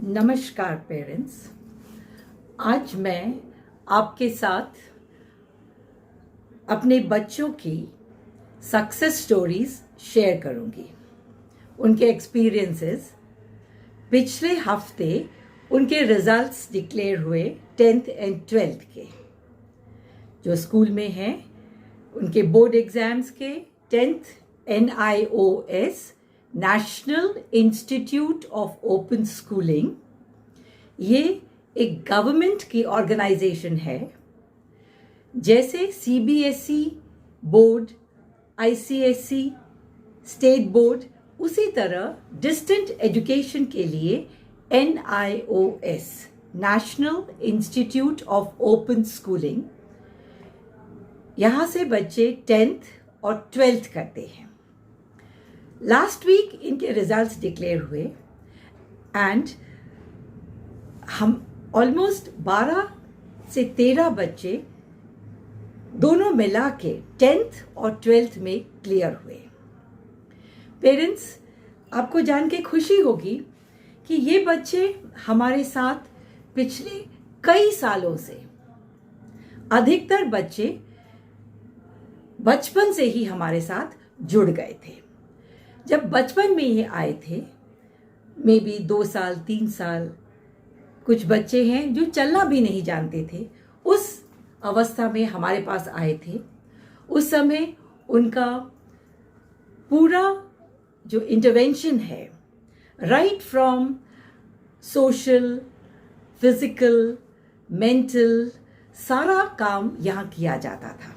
नमस्कार पेरेंट्स। आज मैं आपके साथ अपने बच्चों की सक्सेस स्टोरीज शेयर करूंगी। उनके एक्सपीरियंसेस। पिछले हफ्ते उनके रिजल्ट्स डिक्लेयर हुए 10th एंड 12th के, जो स्कूल में हैं। उनके बोर्ड एग्जाम्स के 10th NIOS national institute of open schooling, ये एक गवर्नमेंट की ऑर्गेनाइजेशन है। जैसे CBSE board, ICSE state board, उसी तरह डिस्टेंट एजुकेशन के लिए NIOS national institute of open schooling, यहाँ से बच्चे 10th और 12th करते हैं। लास्ट वीक इनके रिजल्ट्स डिक्लेयर हुए एंड हम ऑलमोस्ट 12 से 13 बच्चे दोनों मिला के 10th और 12th में क्लियर हुए। पेरेंट्स, आपको जान के खुशी होगी कि ये बच्चे हमारे साथ पिछले कई सालों से, अधिकतर बच्चे बचपन से ही हमारे साथ जुड़ गए थे। जब बचपन में ये आए थे, मे बी 2 साल 3 साल, कुछ बच्चे हैं जो चलना भी नहीं जानते थे, उस अवस्था में हमारे पास आए थे। उस समय उनका पूरा जो इंटरवेंशन है, right from social, physical, mental, सारा काम यहाँ किया जाता था।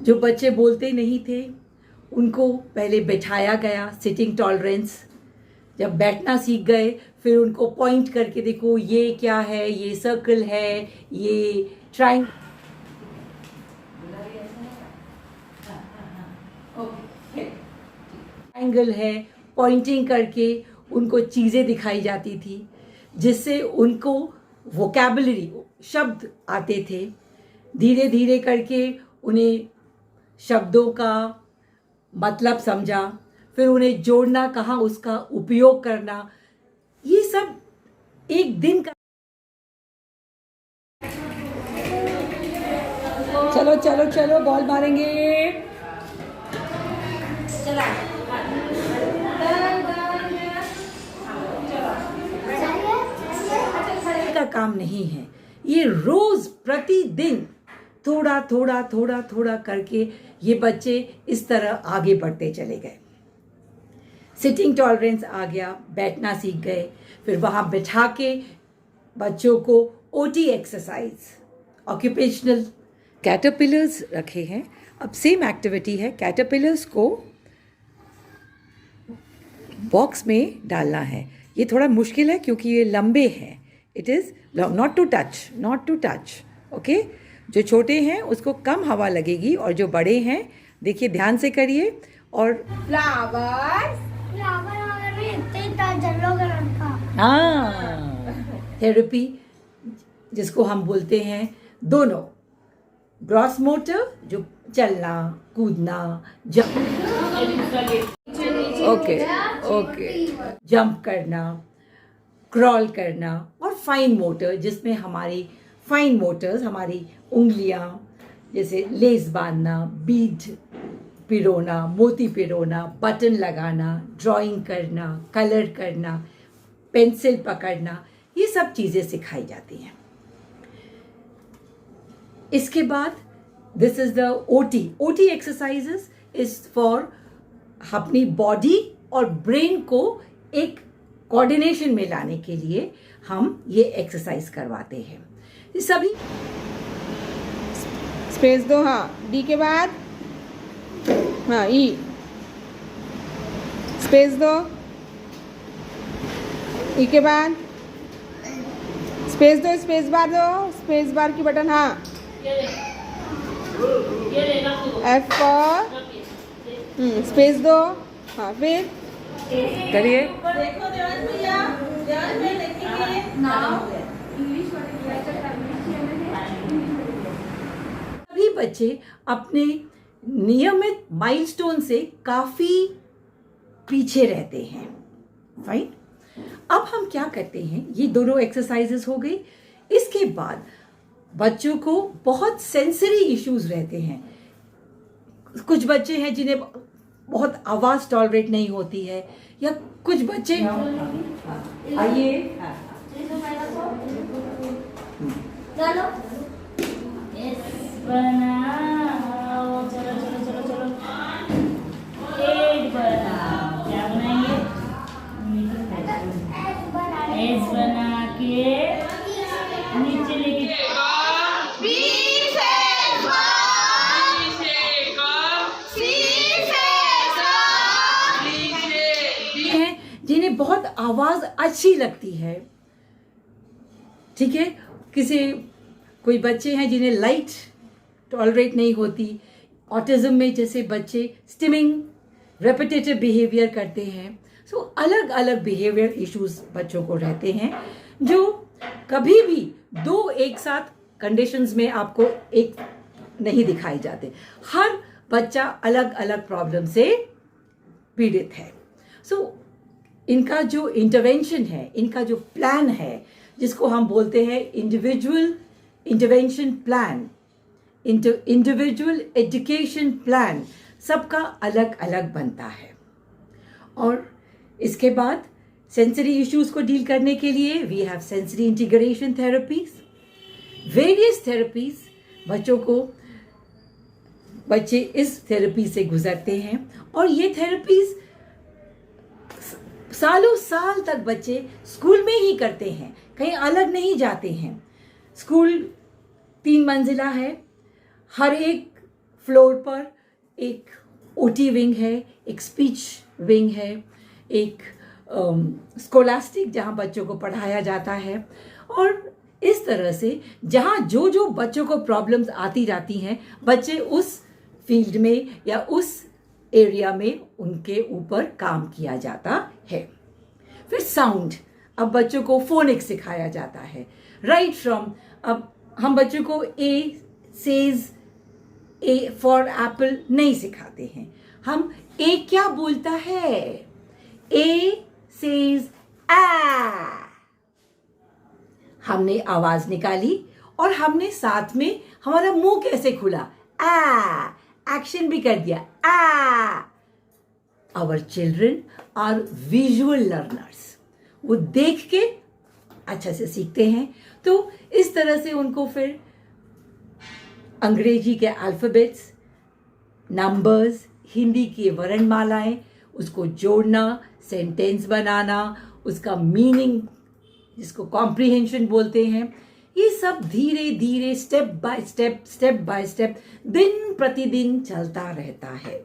जो बच्चे बोलते नहीं थे, उनको पहले बैठाया गया, सिटिंग टॉलरेंस। जब बैठना सीख गए, फिर उनको पॉइंट करके देखो ये क्या है, ये सर्कल है, ये ट्रायंगल है। पॉइंटिंग करके उनको चीज़ें दिखाई जाती थी, जिससे उनको वोकैबुलरी, शब्द आते थे। धीरे धीरे करके उन्हें शब्दों का मतलब समझा, फिर उन्हें जोड़ना कहाँ, उसका उपयोग करना, ये सब एक दिन का। चलो चलो चलो, बॉल मारेंगे। का काम नहीं है, ये रोज प्रतिदिन थोड़ा थोड़ा थोड़ा थोड़ा करके ये बच्चे इस तरह आगे बढ़ते चले गए। सिटिंग टॉलरेंस आ गया, बैठना सीख गए। फिर वहाँ बैठा के बच्चों को OT एक्सरसाइज, ऑक्यूपेशनल कैटरपिलर्स रखे हैं। अब सेम एक्टिविटी है, कैटरपिलर्स को बॉक्स में डालना है। ये थोड़ा मुश्किल है क्योंकि ये लंबे हैं। It is not to touch, okay. जो छोटे हैं उसको कम हवा लगेगी, और जो बड़े हैं, देखिए ध्यान से करिए। और थेरेपी, जिसको हम बोलते हैं दोनों, ग्रॉस मोटर, जो चलना कूदना, जंप करना, क्रॉल करना, और फाइन मोटर, जिसमें हमारी फाइन मोटर्स, हमारी उंगलियां, जैसे लेस बांधना, बीड पिरोना, मोती पिरोना, बटन लगाना, ड्राइंग करना, कलर करना, पेंसिल पकड़ना, ये सब चीज़ें सिखाई जाती हैं। इसके बाद this is the OT exercises is for अपनी बॉडी और ब्रेन को एक कोऑर्डिनेशन में लाने के लिए हम ये एक्सरसाइज करवाते हैं। सभी स्पेस दो, हाँ, D के बाद, हाँ, E, स्पेस दो, E के बाद स्पेस दो, स्पेस बार की बटन, हाँ, F पर स्पेस दो, हाँ, फिर करिए। सभी बच्चे अपने नियमित माइलस्टोन से काफ़ी पीछे रहते हैं। फाइन। अब हम क्या करते हैं, ये दोनों एक्सरसाइजेस हो गई। इसके बाद बच्चों को बहुत सेंसरी इश्यूज रहते हैं। कुछ बच्चे हैं जिन्हें बहुत आवाज़ टॉलरेट नहीं होती है, या कुछ बच्चे आइए बनाओ, चलो चलो चलो चलो, एट बनाओ। क्या बनाएंगे? एस बना के नीचे लेके हैं जिन्हें बहुत आवाज़ अच्छी लगती है। ठीक है, कोई बच्चे हैं जिन्हें लाइट टॉलरेट नहीं होती। ऑटिज्म में जैसे बच्चे स्टिमिंग रेपिटेटिव बिहेवियर करते हैं। सो अलग अलग बिहेवियर इश्यूज बच्चों को रहते हैं, जो कभी भी दो एक साथ कंडीशंस में आपको एक नहीं दिखाई जाते। हर बच्चा अलग अलग प्रॉब्लम से पीड़ित है। सो इनका जो इंटरवेंशन है, इनका जो प्लान है, जिसको हम बोलते हैं individual intervention plan, individual education plan, सबका अलग अलग बनता है। और इसके बाद सेंसरी इश्यूज को डील करने के लिए we have sensory integration therapies, various therapies. बच्चे इस थेरेपी से गुजरते हैं, और ये थेरेपीज सालों साल तक बच्चे स्कूल में ही करते हैं, कहीं अलग नहीं जाते हैं। स्कूल 3 मंजिला है, हर एक फ्लोर पर एक ओटी विंग है, एक स्पीच विंग है, एक स्कोलास्टिक जहाँ बच्चों को पढ़ाया जाता है। और इस तरह से जहाँ जो जो बच्चों को प्रॉब्लम्स आती जाती हैं, बच्चे उस फील्ड में या उस एरिया में उनके ऊपर काम किया जाता है। फिर साउंड, अब बच्चों को फोनिक्स सिखाया जाता है, राइट फ्रॉम। अब हम बच्चों को ए सेज ए फॉर एप्पल नहीं सिखाते हैं। हम ए क्या बोलता है, ए सेज आ। हमने आवाज निकाली और हमने साथ में हमारा मुंह कैसे खुला, आ, एक्शन भी कर दिया, ah. Our children are visual learners, वो देख के अच्छा से सीखते हैं। तो इस तरह से उनको फिर अंग्रेजी के अल्फ़ाबेट्स, नंबर्स, हिंदी की वर्णमालाएं, उसको जोड़ना, सेंटेंस बनाना, उसका मीनिंग जिसको कॉम्प्रिहेंशन बोलते हैं, ये सब धीरे धीरे स्टेप बाय स्टेप दिन प्रतिदिन चलता रहता है।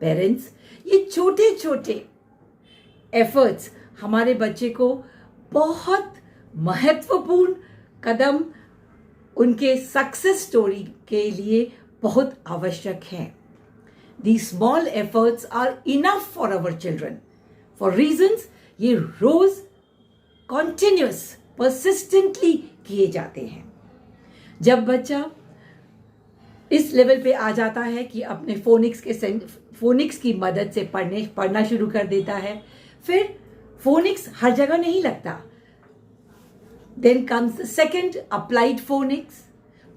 पेरेंट्स, ये छोटे छोटे एफर्ट्स हमारे बच्चे को बहुत महत्वपूर्ण कदम उनके सक्सेस स्टोरी के लिए बहुत आवश्यक हैं। These small efforts are enough for our children. For reasons ये रोज कॉन्टिन्यूस परसिस्टेंटली किए जाते हैं। जब बच्चा इस लेवल पे आ जाता है कि अपने फोनिक्स की मदद से पढ़ना शुरू कर देता है, फिर फोनिक्स हर जगह नहीं लगता। Then comes the second, applied phonics,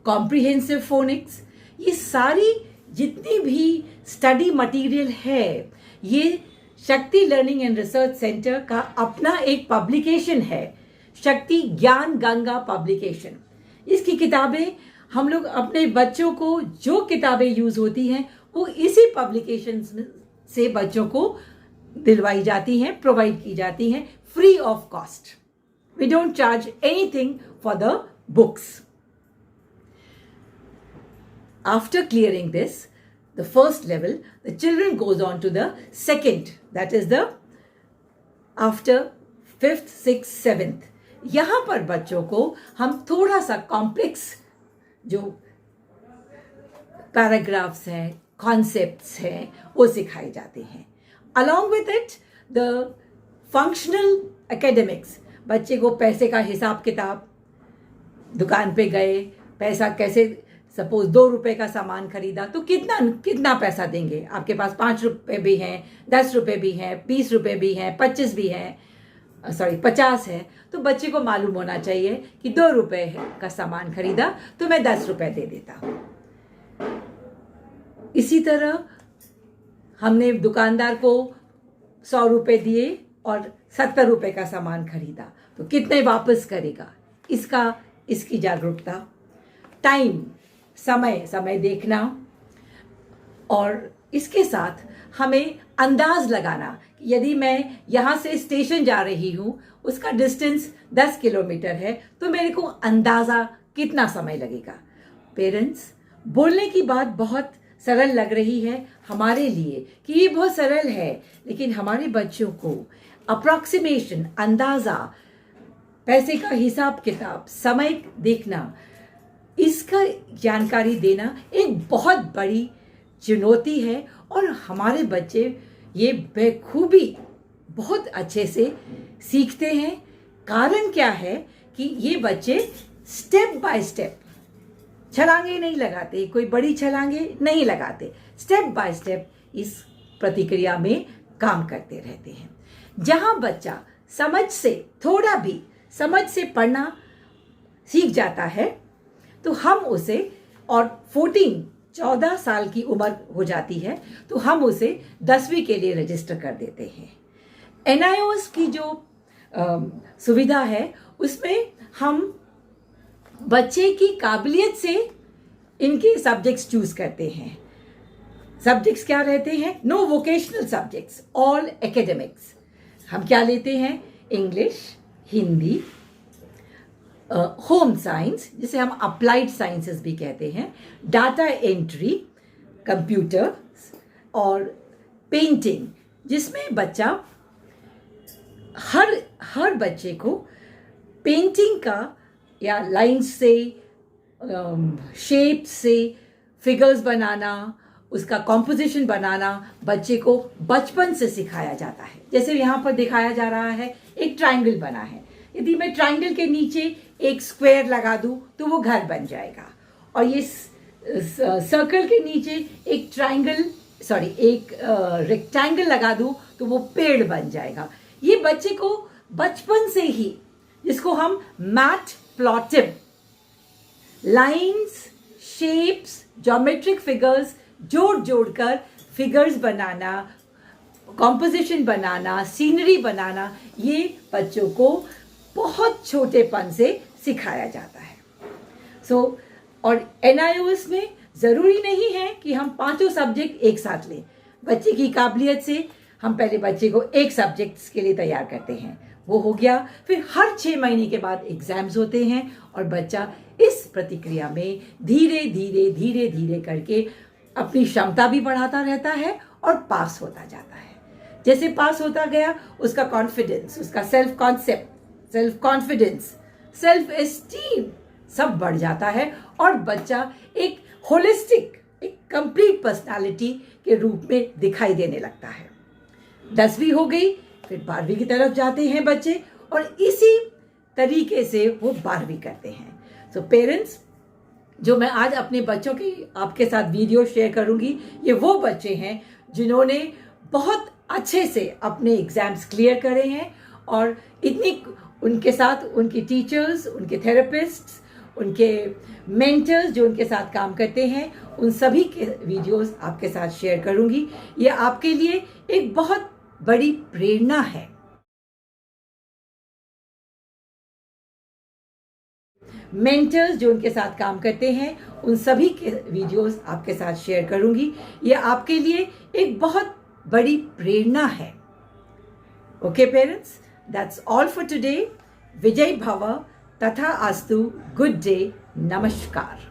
comprehensive phonics. ये सारी जितनी भी स्टडी मटेरियल है, ये शक्ति लर्निंग एंड रिसर्च सेंटर का अपना एक पब्लिकेशन है, शक्ति ज्ञान गंगा पब्लिकेशन। इसकी किताबें हम लोग अपने बच्चों को, जो किताबें यूज होती हैं वो इसी पब्लिकेशन से बच्चों को दिलवाई जाती हैं, प्रोवाइड की जाती हैं, free of cost. We don't charge anything for the books. After clearing this, the first level, the children goes on to the second, that is the after 5th, 6th, 7th. यहाँ पर बच्चों को हम थोड़ा सा कॉम्प्लेक्स जो paragraphs हैं, concepts हैं, वो सिखाए जाते हैं। Along with it the functional academics, बच्चे को पैसे का हिसाब किताब, दुकान पे गए, पैसा कैसे, सपोज 2 रुपए का सामान खरीदा तो कितना पैसा देंगे, आपके पास 5 रुपए भी हैं, 10 रुपए भी हैं, 20 रुपए भी हैं, 25 भी हैं, 50 है, तो बच्चे को मालूम होना चाहिए कि 2 रुपए का सामान खरीदा तो मैं 10 रुपए दे देता हूँ। इसी तरह हमने दुकानदार को 100 रुपए दिए और 70 रुपए का सामान खरीदा तो कितने वापस करेगा, इसकी जागरूकता। टाइम, समय देखना, और इसके साथ हमें अंदाज लगाना कि यदि मैं यहाँ से स्टेशन जा रही हूँ, उसका डिस्टेंस 10 किलोमीटर है, तो मेरे को अंदाज़ा कितना समय लगेगा। पेरेंट्स, बोलने की बात बहुत सरल लग रही है हमारे लिए कि ये बहुत सरल है, लेकिन हमारे बच्चों को अप्रॉक्सीमेशन, अंदाज़ा, पैसे का हिसाब किताब, समय देखना, इसका जानकारी देना एक बहुत बड़ी चुनौती है, और हमारे बच्चे ये बेखूबी बहुत अच्छे से सीखते हैं। कारण क्या है कि ये बच्चे स्टेप बाय स्टेप छलांगे नहीं लगाते, कोई बड़ी छलांगे नहीं लगाते, स्टेप बाय स्टेप इस प्रतिक्रिया में काम करते रहते हैं। जहाँ बच्चा थोड़ा भी समझ से पढ़ना सीख जाता है तो हम उसे, और 14 साल की उम्र हो जाती है तो हम उसे 10वीं के लिए रजिस्टर कर देते हैं। NIOS की जो सुविधा है उसमें हम बच्चे की काबिलियत से इनके सब्जेक्ट्स चूज करते हैं। सब्जेक्ट्स क्या रहते हैं? No vocational subjects, all academics. हम क्या लेते हैं? इंग्लिश, हिंदी, होम साइंस जिसे हम अप्लाइड साइंसेस भी कहते हैं, डाटा एंट्री, कंप्यूटर और पेंटिंग, जिसमें बच्चा हर बच्चे को पेंटिंग का या लाइंस से, शेप से फिगर्स बनाना, उसका कॉम्पोजिशन बनाना बच्चे को बचपन से सिखाया जाता है। जैसे यहाँ पर दिखाया जा रहा है, एक ट्रायंगल बना है, यदि मैं ट्रायंगल के नीचे एक स्क्वायर लगा दूं तो वो घर बन जाएगा, और ये सर्कल के नीचे एक रेक्टेंगल लगा दूं तो वो पेड़ बन जाएगा। ये बच्चे को बचपन से ही, जिसको हम math plotting, lines, shapes, geometric figures जोड़ कर फिगर्स बनाना, कॉम्पोजिशन बनाना, सीनरी बनाना, ये बच्चों को बहुत छोटेपन से सिखाया जाता है। और NIOS में ज़रूरी नहीं है कि हम 5 सब्जेक्ट एक साथ लें। बच्चे की काबिलियत से हम पहले बच्चे को एक सब्जेक्ट्स के लिए तैयार करते हैं, वो हो गया, फिर हर 6 महीने के बाद एग्जाम्स होते हैं और बच्चा इस प्रतिक्रिया में धीरे धीरे करके अपनी क्षमता भी बढ़ाता रहता है और पास होता जाता है। जैसे पास होता गया, उसका कॉन्फिडेंस, उसका सेल्फ कॉन्फिडेंस, सेल्फ एस्टीम सब बढ़ जाता है और बच्चा एक होलिस्टिक, एक कंप्लीट पर्सनालिटी के रूप में दिखाई देने लगता है। 10वीं हो गई, फिर 12वीं की तरफ जाते हैं बच्चे, और इसी तरीके से वो 12वीं करते हैं। सो पेरेंट्स, जो मैं आज अपने बच्चों की आपके साथ वीडियो शेयर करूंगी, ये वो बच्चे हैं जिन्होंने बहुत अच्छे से अपने एग्जाम्स क्लियर करे हैं, और उनके साथ उनकी टीचर्स, उनके थेरेपिस्ट्स, उनके मेंटर्स जो उनके साथ काम करते हैं, उन सभी के वीडियोस आपके साथ शेयर करूंगी। ये आपके लिए एक बहुत बड़ी प्रेरणा है। मेंटर्स जो उनके साथ काम करते हैं, उन सभी के वीडियोस आपके साथ शेयर करूंगी। ये आपके लिए एक बहुत बड़ी प्रेरणा है। Okay parents, that's all for today. विजय भव, तथा अस्तु, गुड डे, नमस्कार।